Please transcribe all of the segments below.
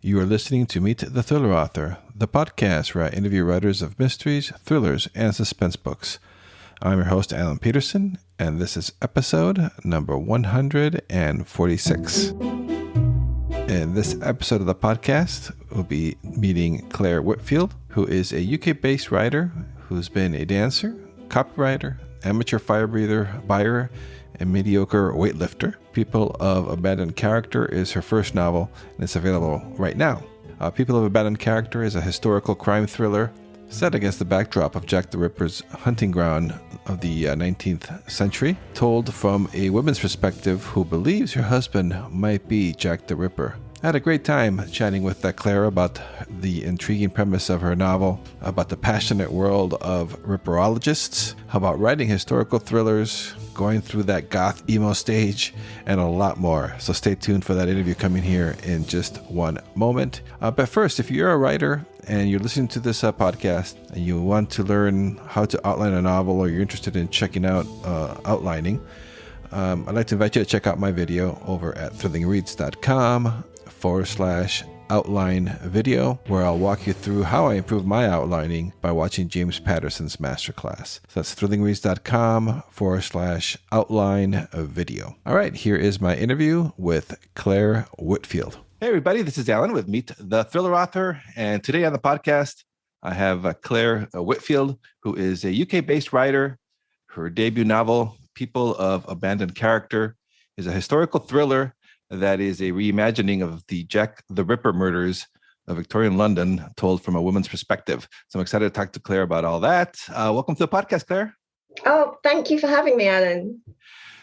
You are listening to Meet the Thriller Author, the podcast where I interview writers of mysteries, thrillers, and suspense books. I'm your host, Alan Peterson, and this is episode number 146. In this episode of the podcast, we'll be meeting Clare Whitfield, who is a UK-based writer who's been a dancer, copywriter, amateur fire breather, buyer, and mediocre weightlifter. People of Abandoned Character is her first novel, and it's available right now. People of Abandoned Character is a historical crime thriller set against the backdrop of Jack the Ripper's hunting ground of the 19th century, told from a woman's perspective who believes her husband might be Jack the Ripper. I had a great time chatting with Claire about the intriguing premise of her novel, about the passionate world of ripperologists, about writing historical thrillers, going through that goth emo stage, and a lot more. So stay tuned for that interview coming here in just one moment. But first, if you're a writer and you're listening to this podcast and you want to learn how to outline a novel, or you're interested in checking out outlining, I'd like to invite you to check out my video over at thrillingreads.com/outline video, where I'll walk you through how I improve my outlining by watching James Patterson's masterclass. So that's thrillingreads.com/outline video. All right, here is my interview with Clare Whitfield. Hey, everybody, this is Alan with Meet the Thriller Author. And today on the podcast, I have Clare Whitfield, who is a UK-based writer. Her debut novel, People of Abandoned Character, is a historical thriller that is a reimagining of the Jack the Ripper murders of Victorian London, told from a woman's perspective. So I'm excited to talk to Clare about all that. Welcome to the podcast, Clare. Oh, thank you for having me, Alan.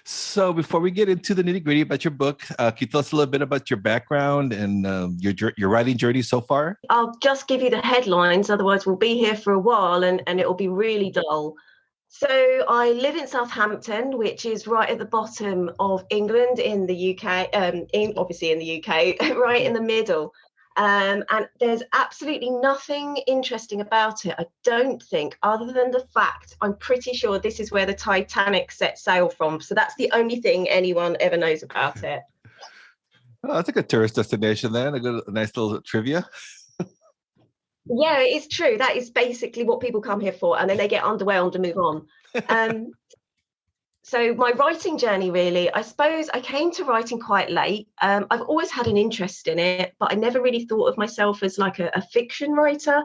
So before we get into the nitty-gritty about your book, can you tell us a little bit about your background and your writing journey so far? I'll just give you the headlines, otherwise we'll be here for a while and it'll be really dull. So I live in Southampton, which is right at the bottom of England in the UK, obviously in the UK, right in the middle. And there's absolutely nothing interesting about it, I don't think, other than the fact I'm pretty sure this is where the Titanic set sail from. So that's the only thing anyone ever knows about it. Oh, that's a good tourist destination then, a nice little trivia. Yeah, it is true. That is basically what people come here for, and then they get underwhelmed and move on. So my writing journey, really, I suppose I came to writing quite late. I've always had an interest in it, but I never really thought of myself as like a fiction writer.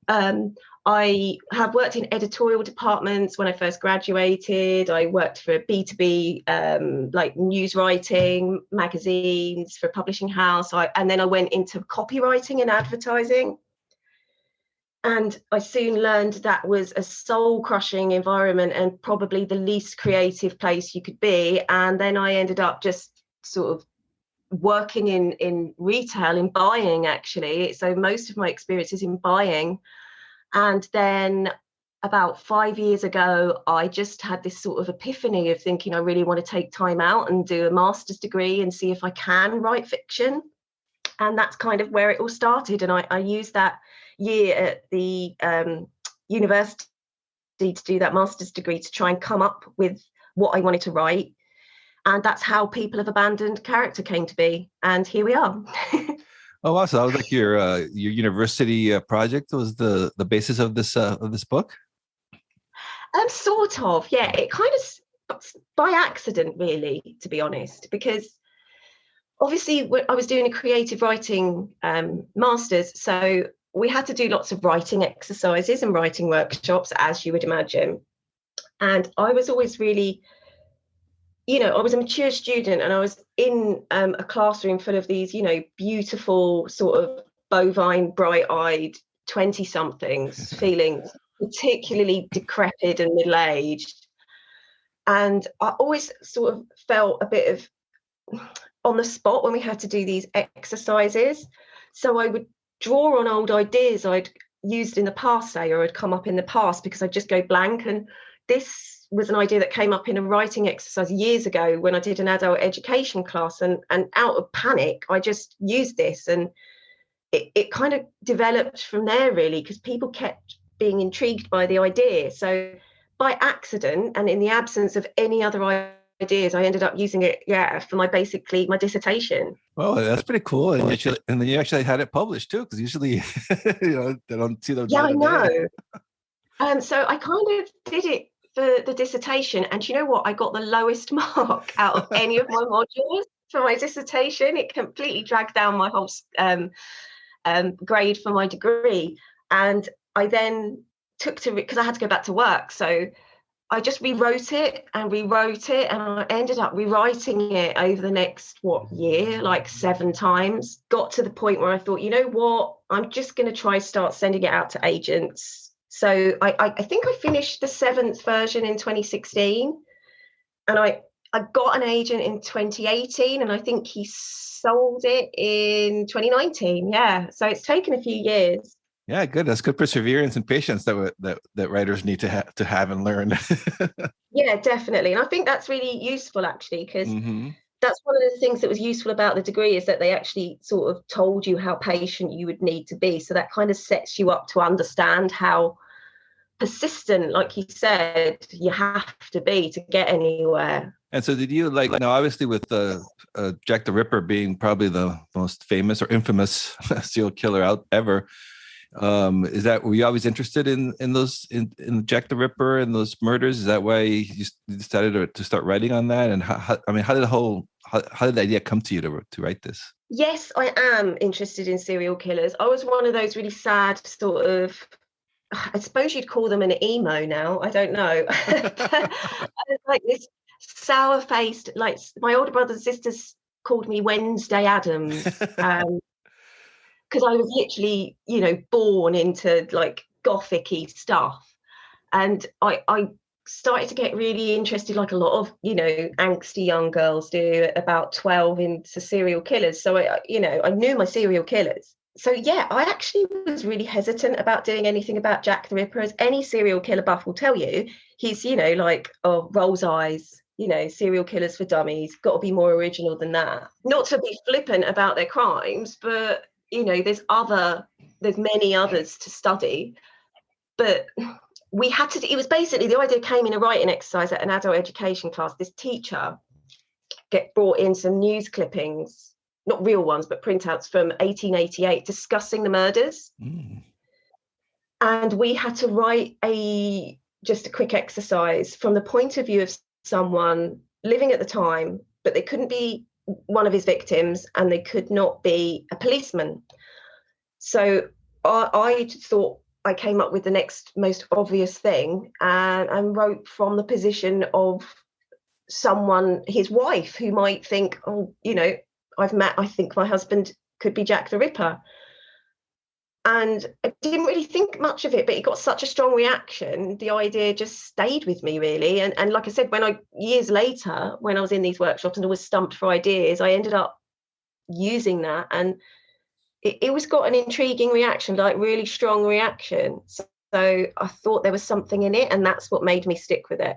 I have worked in editorial departments when I first graduated. I worked for B2B, like news writing, magazines, for a publishing house. And then I went into copywriting and advertising. And I soon learned that was a soul-crushing environment and probably the least creative place you could be. And then I ended up just sort of working in retail, in buying, actually. So most of my experience is in buying. And then about 5 years ago, I just had this sort of epiphany of thinking I really want to take time out and do a master's degree and see if I can write fiction. And that's kind of where it all started. And I used that year at the university to do that master's degree to try and come up with what I wanted to write. And that's how People of Abandoned Character came to be. And here we are. Oh, wow. So that was like your university project was the basis of this book? Sort of, yeah. It kind of by accident, really, to be honest, because obviously I was doing a creative writing master's. So we had to do lots of writing exercises and writing workshops, as you would imagine. And I was always really, I was a mature student, and I was in a classroom full of these, beautiful sort of bovine, bright-eyed 20-somethings feeling particularly decrepit and middle-aged. And I always sort of felt a bit of on the spot when we had to do these exercises. So I would draw on old ideas I'd used in the past, say, or had come up in the past, because I'd just go blank. And this was an idea that came up in a writing exercise years ago when I did an adult education class, and out of panic, I just used this, and it kind of developed from there, really, because people kept being intrigued by the idea. So by accident, and in the absence of any other ideas. I ended up using it, for my dissertation. Oh, that's pretty cool. And then you actually had it published too, because usually, they don't see the I know. day. So I kind of did it for the dissertation, and you know what? I got the lowest mark out of any of my modules for my dissertation. It completely dragged down my whole grade for my degree. And I then because I had to go back to work, so I just rewrote it, and I ended up rewriting it over the next year, like 7 times. Got to the point where I thought, you know what, I'm just going to try start sending it out to agents. So I think I finished the 7th version in 2016, and I got an agent in 2018, and I think he sold it in 2019. Yeah, so it's taken a few years. Yeah, good. That's good perseverance and patience that writers need to have and learn. Yeah, definitely. And I think that's really useful, actually, because that's one of the things that was useful about the degree, is that they actually sort of told you how patient you would need to be. So that kind of sets you up to understand how persistent, like you said, you have to be to get anywhere. And so did you, like, now obviously with Jack the Ripper being probably the most famous or infamous serial killer out ever, were you always interested in Jack the Ripper and those murders? Is that why you decided to start writing on that? And how did the idea come to you to write this? Yes, I am interested in serial killers. I was one of those really sad sort of, I suppose you'd call them an emo now, I don't know. I was like this sour-faced, like my older brothers and sisters called me Wednesday Addams. Because I was literally, born into like gothic-y stuff. And I started to get really interested, like a lot of, angsty young girls do, at about 12, into serial killers. So, I knew my serial killers. So, yeah, I actually was really hesitant about doing anything about Jack the Ripper. As any serial killer buff will tell you, he's, rolls eyes, serial killers for dummies, got to be more original than that. Not to be flippant about their crimes, but there's many others to study. But it was basically, the idea came in a writing exercise at an adult education class. This teacher brought in some news clippings, not real ones, but printouts from 1888 discussing the murders. And we had to write just a quick exercise from the point of view of someone living at the time, but they couldn't be one of his victims, and they could not be a policeman. So I thought I came up with the next most obvious thing, and wrote from the position of someone, his wife, who might think, I think my husband could be Jack the Ripper. And I didn't really think much of it, but it got such a strong reaction. The idea just stayed with me, really. And like I said, years later, when I was in these workshops and I was stumped for ideas, I ended up using that. And it was got an intriguing reaction, like really strong reaction. So I thought there was something in it, and that's what made me stick with it.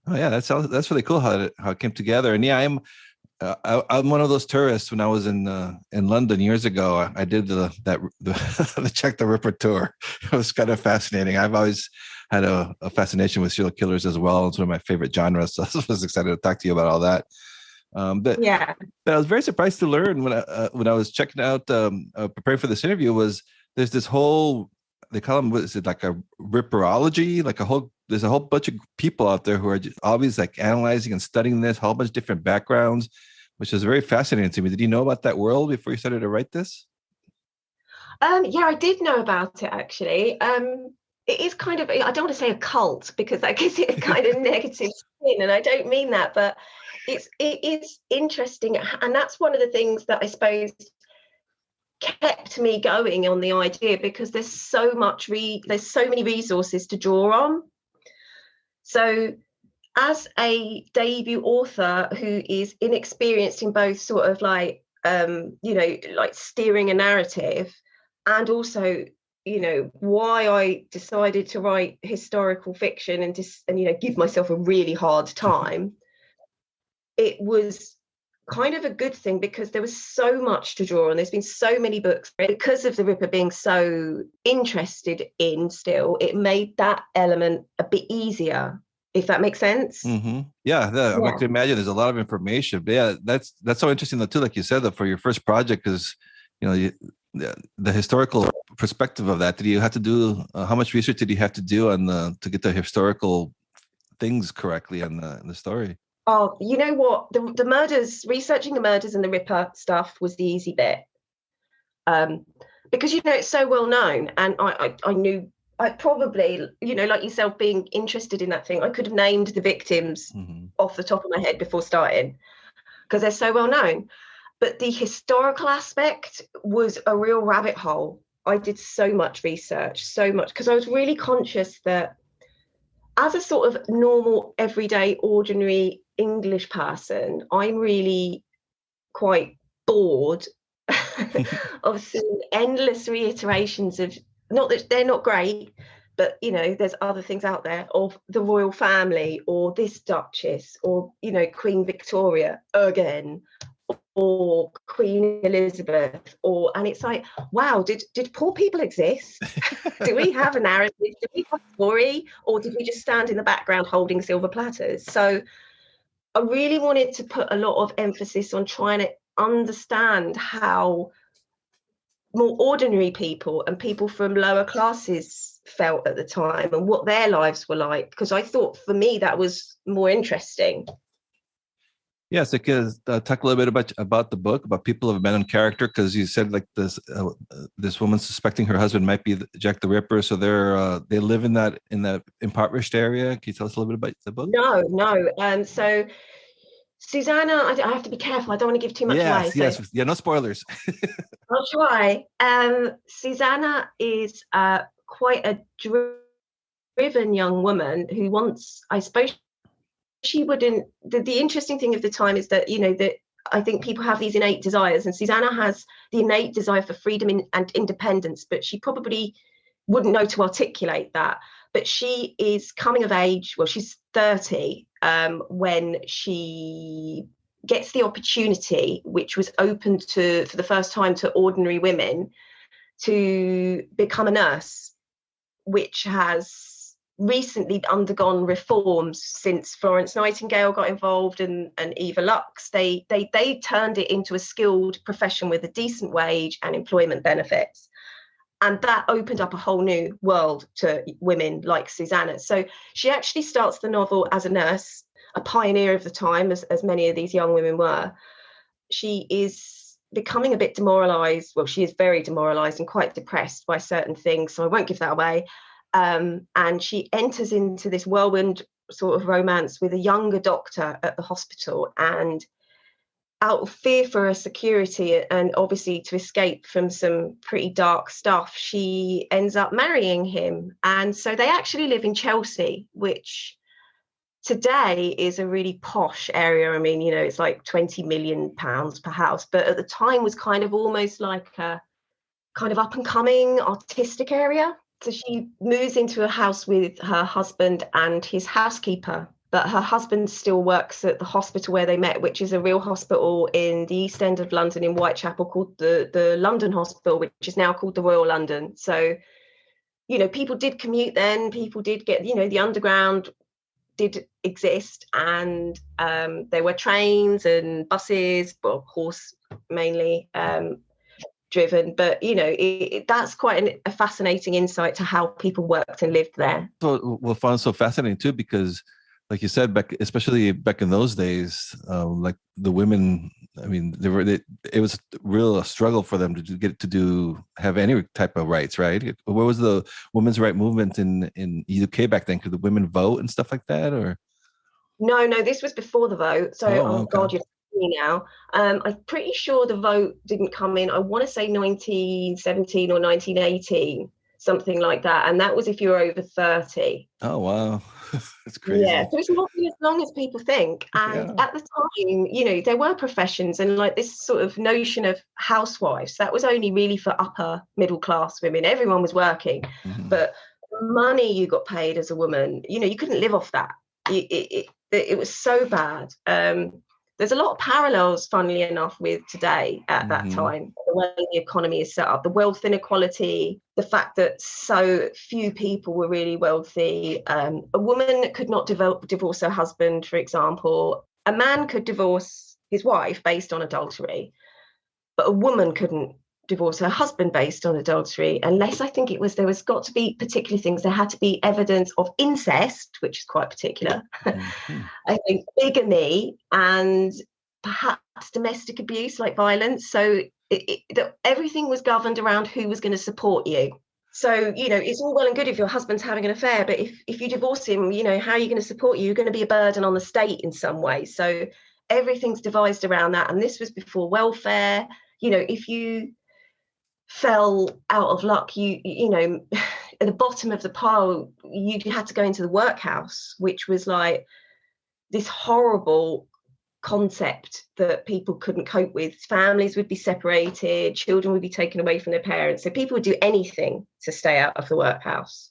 Oh yeah, that's really cool how it came together. And yeah, I'm one of those tourists. When I was in London years ago, I did the Jack the Ripper tour. It was kind of fascinating. I've always had a fascination with serial killers as well. It's one of my favorite genres. So I was excited to talk to you about all that. But I was very surprised to learn when I was checking out preparing for this interview, there's this whole, they call them, what is it, like a ripperology, there's a whole bunch of people out there who are just always like analyzing and studying this, a whole bunch of different backgrounds, which is very fascinating to me. Did you know about that world before you started to write this? Yeah, I did know about it, actually. It is kind of, I don't want to say a cult, because that gives it a kind of negative spin, and I don't mean that, but it is interesting. And that's one of the things that I suppose kept me going on the idea, because there's so many resources to draw on. So as a debut author who is inexperienced in both sort of like steering a narrative, and also why I decided to write historical fiction and give myself a really hard time, it was kind of a good thing, because there was so much to draw on. There's been so many books. Because of the Ripper being so interested in still, it made that element a bit easier. if that makes sense. Mm-hmm. Yeah, I can imagine there's a lot of information. But yeah, that's so interesting though too. Like you said, that for your first project, because the historical perspective of that. Did you have to do how much research did you have to do on to get the historical things correctly in the story? Oh, you know what? The murders, researching the murders and the Ripper stuff was the easy bit. Because it's so well known, and I knew. I probably, like yourself, being interested in that thing, I could have named the victims off the top of my head before starting, because they're so well known. But the historical aspect was a real rabbit hole. I did so much research, so much, because I was really conscious that as a sort of normal, everyday, ordinary English person, I'm really quite bored of seeing endless reiterations of, not that they're not great, but there's other things out there of the royal family, or this duchess, or Queen Victoria again, or Queen Elizabeth, and it's like, wow, did poor people exist? Do we have a narrative? Do we have a story, or did we just stand in the background holding silver platters? So I really wanted to put a lot of emphasis on trying to understand how more ordinary people and people from lower classes felt at the time, and what their lives were like, because I thought for me that was more interesting. Yes, because talk a little bit about the book, about people of men and character, because you said like this woman suspecting her husband might be Jack the Ripper, so they live in that impoverished area. Can you tell us a little bit about the book? No. So Susanna, I have to be careful. I don't want to give too much away. Yes, yeah, no spoilers. I'll try. Susanna is quite a driven young woman who wants, I suppose, she wouldn't. The interesting thing of the time is that that I think people have these innate desires, and Susanna has the innate desire for freedom and independence, but she probably wouldn't know to articulate that. But she is coming of age. Well, she's 30 when she gets the opportunity, which was open for the first time to ordinary women, to become a nurse, which has recently undergone reforms since Florence Nightingale got involved and Eva Lux. They turned it into a skilled profession with a decent wage and employment benefits. And that opened up a whole new world to women like Susanna. So she actually starts the novel as a nurse, a pioneer of the time, as many of these young women were. She is becoming a bit demoralised. Well, she is very demoralised and quite depressed by certain things, so I won't give that away. And she enters into this whirlwind sort of romance with a younger doctor at the hospital, and out of fear for her security and obviously to escape from some pretty dark stuff, she ends up marrying him. And so they actually live in Chelsea, which today is a really posh area. I mean, it's like £20 million per house, but at the time was kind of almost like a kind of up and coming artistic area. So she moves into a house with her husband and his housekeeper, but her husband still works at the hospital where they met, which is a real hospital in the East End of London in Whitechapel called the London Hospital, which is now called the Royal London. So, people did commute then, people did get, the underground did exist, and there were trains and buses, well, horse mainly, driven, but that's quite a fascinating insight to how people worked and lived there. So we'll find so fascinating too, because like you said, especially back in those days, like the women, I mean, it was a struggle for them to have any type of rights, right? Where was the women's right movement in UK back then? Could the women vote and stuff like that, or? No, this was before the vote. So, okay. God, you're me now. I'm pretty sure the vote didn't come in. I want to say 1917 or 1918, something like that. And that was if you were over 30. Oh, wow. That's crazy. Yeah, so it's not as long as people think. And at the time, there were professions, and like this sort of notion of housewives, that was only really for upper middle class women. Everyone was working, but the money you got paid as a woman, you couldn't live off that. It was so bad. there's a lot of parallels, funnily enough, with today at that Mm-hmm. time, the way the economy is set up, the wealth inequality, the fact that so few people were really wealthy. A woman could not divorce her husband, for example. A man could divorce his wife based on adultery, but a woman couldn't divorce her husband based on adultery, unless I think there was got to be particular things. There had to be evidence of incest, which is quite particular. Mm-hmm. I think bigamy and perhaps domestic abuse, like violence. So everything was governed around who was going to support you. So, it's all well and good if your husband's having an affair, but if you divorce him, how are you going to support you? You're going to be a burden on the state in some way. So everything's devised around that. And this was before welfare. If you fell out of luck, you at the bottom of the pile, you had to go into the workhouse, which was like this horrible concept that people couldn't cope with. Families would be separated, children would be taken away from their parents, so people would do anything to stay out of the workhouse.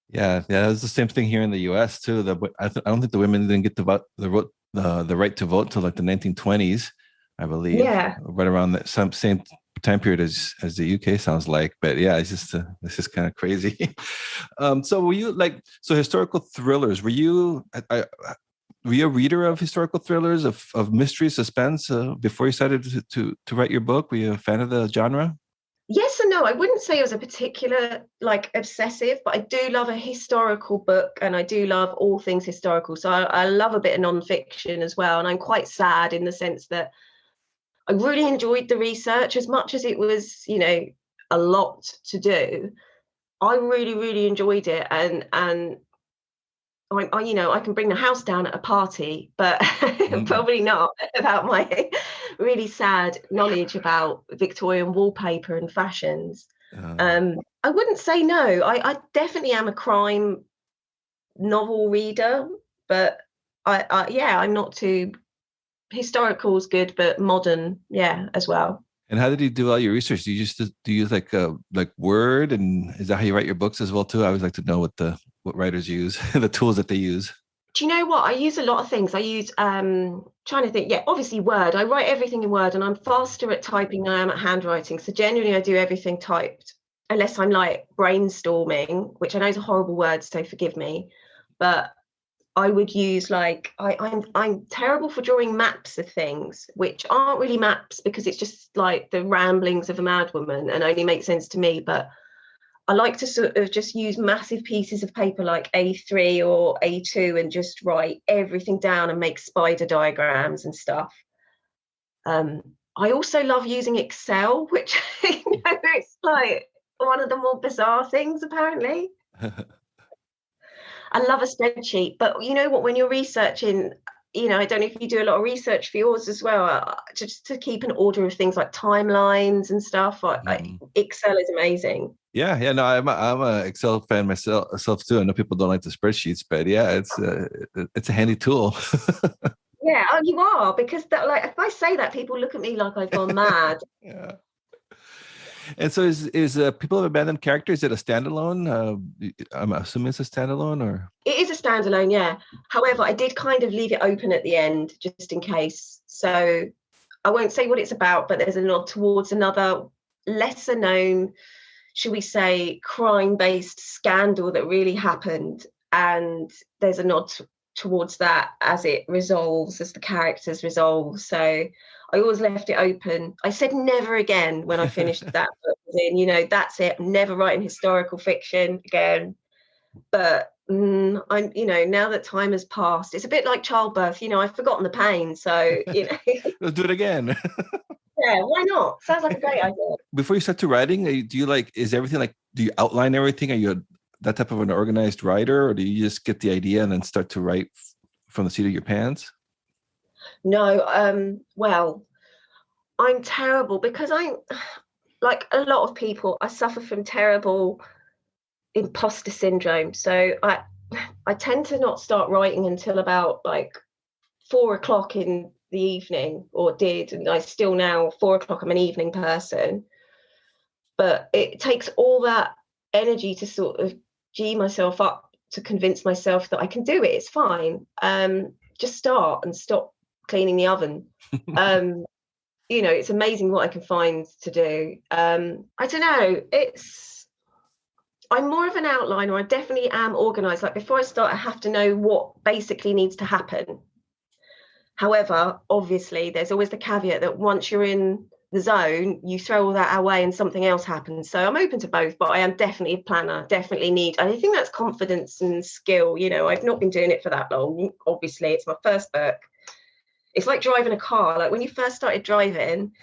Yeah, it was the same thing here in the U.S. too. I don't think the women didn't get the right to vote till like the 1920s, I believe. Yeah, right around that same time period as the UK sounds like. But yeah, it's just kind of crazy. So were you historical thrillers? Were you a reader of historical thrillers, of mystery, suspense before you started to write your book? Were you a fan of the genre? Yes and no. I wouldn't say I was a particular obsessive, but I do love a historical book, and I do love all things historical. So I love a bit of non-fiction as well. And I'm quite sad in the sense that I really enjoyed the research, as much as it was, a lot to do. I really, really enjoyed it, and I can bring the house down at a party, but probably not about my really sad knowledge about Victorian wallpaper and fashions. I wouldn't say no. I definitely am a crime novel reader, but I'm not too. Historical's good, but modern, as well. And how did you do all your research? Do you use like Word, and is that how you write your books as well too? I always like to know what writers use, the tools that they use. Do you know what? I use a lot of things. I use trying to think. Yeah, obviously Word. I write everything in Word, and I'm faster at typing than I am at handwriting. So generally, I do everything typed, unless I'm like brainstorming, which I know is a horrible word, so forgive me. But I would use I'm terrible for drawing maps of things, which aren't really maps because it's just like the ramblings of a madwoman and only makes sense to me. But I like to sort of just use massive pieces of paper like A3 or A2 and just write everything down and make spider diagrams and stuff. I also love using Excel, which it's like one of the more bizarre things apparently. I love a spreadsheet, but you know what, when you're researching, I don't know if you do a lot of research for yours as well, just to keep an order of things like timelines and stuff. Excel is amazing. Yeah, no, I'm a Excel fan myself too. I know people don't like the spreadsheets, but yeah, it's a handy tool. Yeah, you are, because if I say that, people look at me like I've gone mad. Yeah. And so is People Have Abandoned Character, is it a standalone? I'm assuming it's a standalone, or? It is a standalone, yeah. However, I did kind of leave it open at the end, just in case. So I won't say what it's about, but there's a nod towards another lesser known, shall we say, crime-based scandal that really happened. And there's a nod towards that as it resolves, as the characters resolve. So I always left it open. I said never again when I finished that book. That's it. I'm never writing historical fiction again. But I'm, now that time has passed, it's a bit like childbirth. I've forgotten the pain. So, Let's do it again. Yeah, why not? Sounds like a great idea. Before you start to writing, do you is everything do you outline everything? Are you that type of an organized writer, or do you just get the idea and then start to write from the seat of your pants? No, well, I'm terrible because I'm like a lot of people. I suffer from terrible imposter syndrome. So I tend to not start writing until about 4:00 in the evening, or did, and I still now 4:00. I'm an evening person, but it takes all that energy to sort of G myself up to convince myself that I can do it. It's fine. Just start and stop cleaning the oven. It's amazing what I can find to do. I don't know. I'm more of an outliner. I definitely am organized. Like before I start, I have to know what basically needs to happen. However, obviously, there's always the caveat that once you're in the zone, you throw all that away and something else happens. So I'm open to both, but I am definitely a planner, definitely need. And I think that's confidence and skill. I've not been doing it for that long. Obviously, it's my first book. It's like driving a car. Like when you first started driving,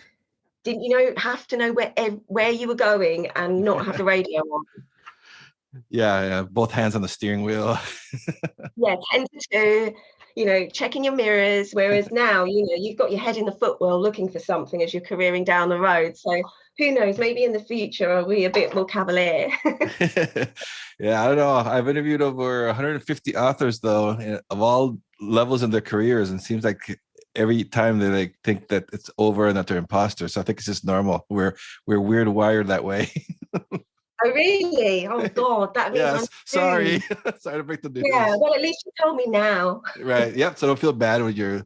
didn't you have to know where you were going and not have the radio on? Yeah, both hands on the steering wheel. Yeah, 10 to 2, checking your mirrors. Whereas now, you've got your head in the footwell looking for something as you're careering down the road. So who knows, maybe in the future, I'll be a bit more cavalier. Yeah, I don't know. I've interviewed over 150 authors, though, of all levels in their careers. And it seems like every time they think that it's over and that they're imposters. So I think it's just normal. We're weird wired that way. Oh, really? Oh, God. That means yes. Sorry. Sorry to break the news. Yeah, well, at least you told me now. Right. Yep. So don't feel bad when you're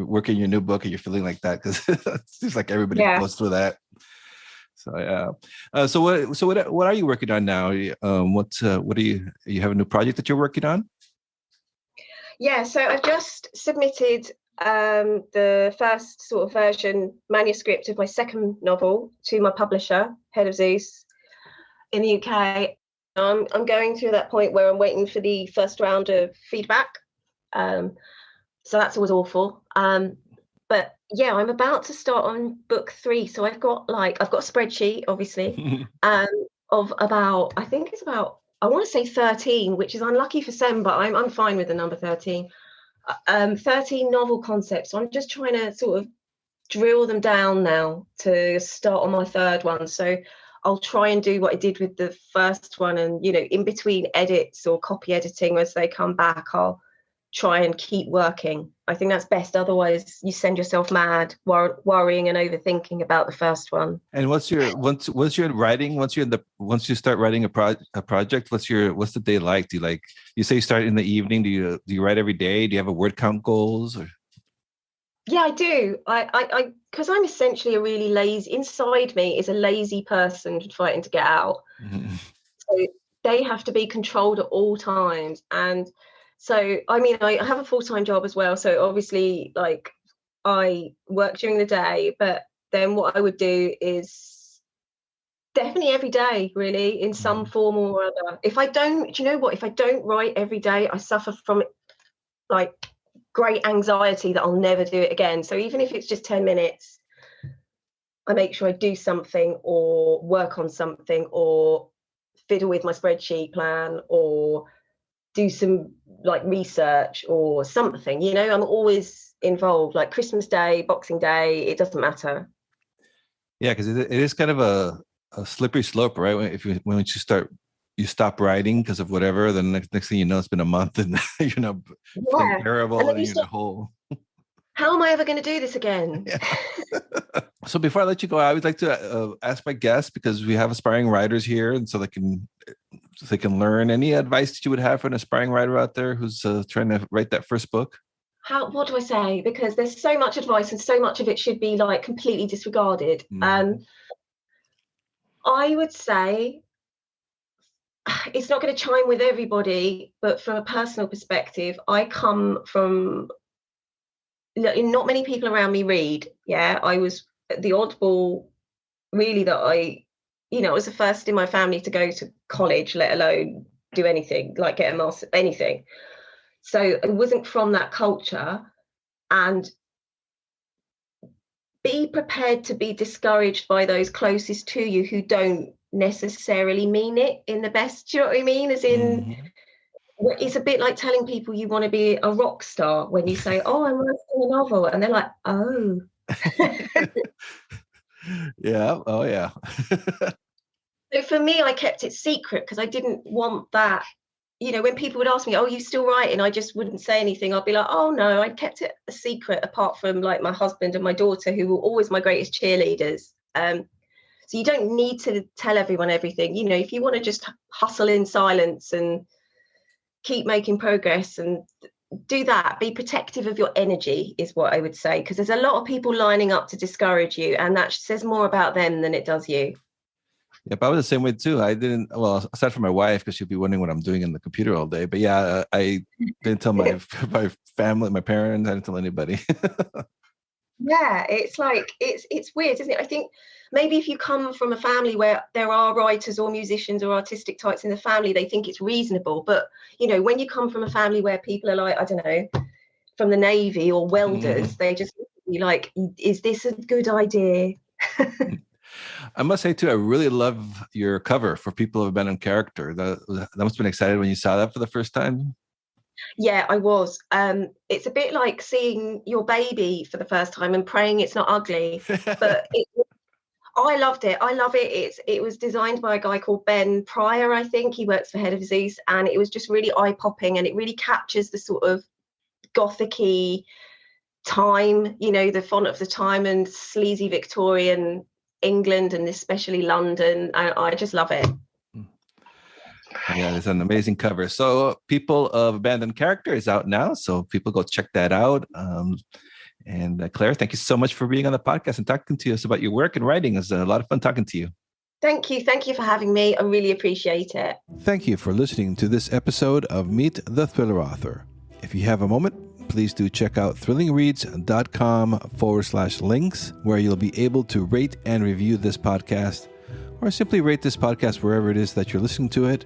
working your new book and you're feeling like that, because it seems like everybody goes through that. So yeah. So what are you working on now? What do you have a new project that you're working on? Yeah. So I've just submitted the first sort of version manuscript of my second novel to my publisher, Head of Zeus, in the UK. I'm going through that point where I'm waiting for the first round of feedback. So that's always awful. But yeah, I'm about to start on book 3. So I've got a spreadsheet, obviously, of about, I think it's about, I want to say 13, which is unlucky for Sem, but I'm fine with the number 13. 13 novel concepts. So I'm just trying to sort of drill them down now to start on my third one. So I'll try and do what I did with the first one, and in between edits or copy editing as they come back, I'll try and keep working. I think that's best. Otherwise, you send yourself mad worrying and overthinking about the first one. And once you're writing, once you start writing a project, what's the day like? Do you say you start in the evening? Do you write every day? Do you have a word count goals? Or? Yeah, I do. I because I'm essentially a really lazy. Inside me is a lazy person fighting to get out. Mm-hmm. So they have to be controlled at all times. And so, I mean, I have a full-time job as well. So obviously, I work during the day, but then what I would do is definitely every day, really, in some form or other. If I don't write every day, I suffer from great anxiety that I'll never do it again. So even if it's just 10 minutes, I make sure I do something or work on something or fiddle with my spreadsheet plan or do some research or something. I'm always involved, like Christmas Day, Boxing Day, it doesn't matter. Yeah, because it is kind of a slippery slope, right? When you stop writing because of whatever, then next thing you know, it's been a month and feeling terrible and you're in a hole. How am I ever going to do this again? Yeah. So before I let you go, I would like to ask my guests, because we have aspiring writers here, and so they can learn, any advice that you would have for an aspiring writer out there who's trying to write that first book. What do I say? Because there's so much advice and so much of it should be completely disregarded. I would say it's not going to chime with everybody, but from a personal perspective, I come from, not many people around me read. Yeah, I was the oddball, really, that I was the first in my family to go to college, let alone do anything, get a master, anything. So it wasn't from that culture. And be prepared to be discouraged by those closest to you who don't necessarily mean it in the best. Do you know what I mean? As in, it's a bit like telling people you want to be a rock star when you say, "Oh, I'm writing a novel," and they're like, "Oh." Yeah. Oh, yeah. So for me, I kept it secret because I didn't want that. When people would ask me, "Oh, you still writing?" I just wouldn't say anything. I'd be like, "Oh no," I kept it a secret, apart from my husband and my daughter, who were always my greatest cheerleaders. So you don't need to tell everyone everything. If you want to just hustle in silence and keep making progress, and do that. Be protective of your energy is what I would say, because there's a lot of people lining up to discourage you, and that says more about them than it does you. Yep, I was the same way too. I didn't, well, aside from my wife, because she'd be wondering what I'm doing in the computer all day. But yeah, I didn't tell my family, my parents. I didn't tell anybody. Yeah, it's like it's weird, isn't it? I think maybe if you come from a family where there are writers or musicians or artistic types in the family, they think it's reasonable. But when you come from a family where people are like, I don't know, from the Navy or welders, they just be like, is this a good idea? I must say too, I really love your cover for People of Abandoned Character. That must have been excited when you saw that for the first time. Yeah, I was. It's a bit like seeing your baby for the first time and praying it's not ugly. But I loved it. I love it. It was designed by a guy called Ben Pryor, I think. He works for Head of Zeus, and it was just really eye-popping, and it really captures the sort of gothic-y time, the font of the time and sleazy Victorian England, and especially London. I just love it. Yeah, it's an amazing cover. So People of Abandoned Character is out now, so people go check that out. And Claire, thank you so much for being on the podcast and talking to us about your work and writing. It's a lot of fun talking to you. Thank you. Thank you for having me. I really appreciate it. Thank you for listening to this episode of Meet the Thriller Author. If you have a moment, please do check out thrillingreads.com/links, where you'll be able to rate and review this podcast, or simply rate this podcast wherever it is that you're listening to it,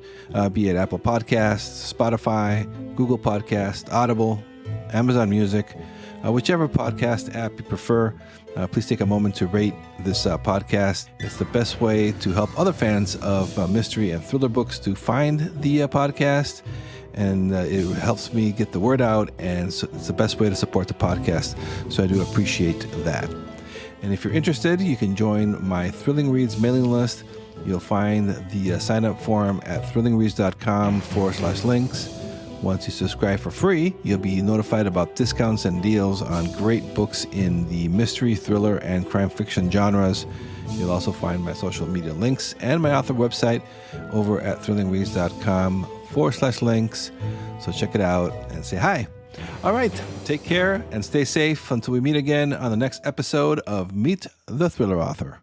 be it Apple Podcasts, Spotify, Google Podcasts, Audible, Amazon Music, whichever podcast app you prefer. Please take a moment to rate this podcast. It's the best way to help other fans of mystery and thriller books to find the podcast, and it helps me get the word out, and so it's the best way to support the podcast. So I do appreciate that. And if you're interested, you can join my Thrilling Reads mailing list. You'll find the sign-up form at thrillingreads.com/links. Once you subscribe for free, you'll be notified about discounts and deals on great books in the mystery, thriller, and crime fiction genres. You'll also find my social media links and my author website over at thrillingreads.com/links. So check it out and say hi. All right, take care and stay safe until we meet again on the next episode of Meet the Thriller Author.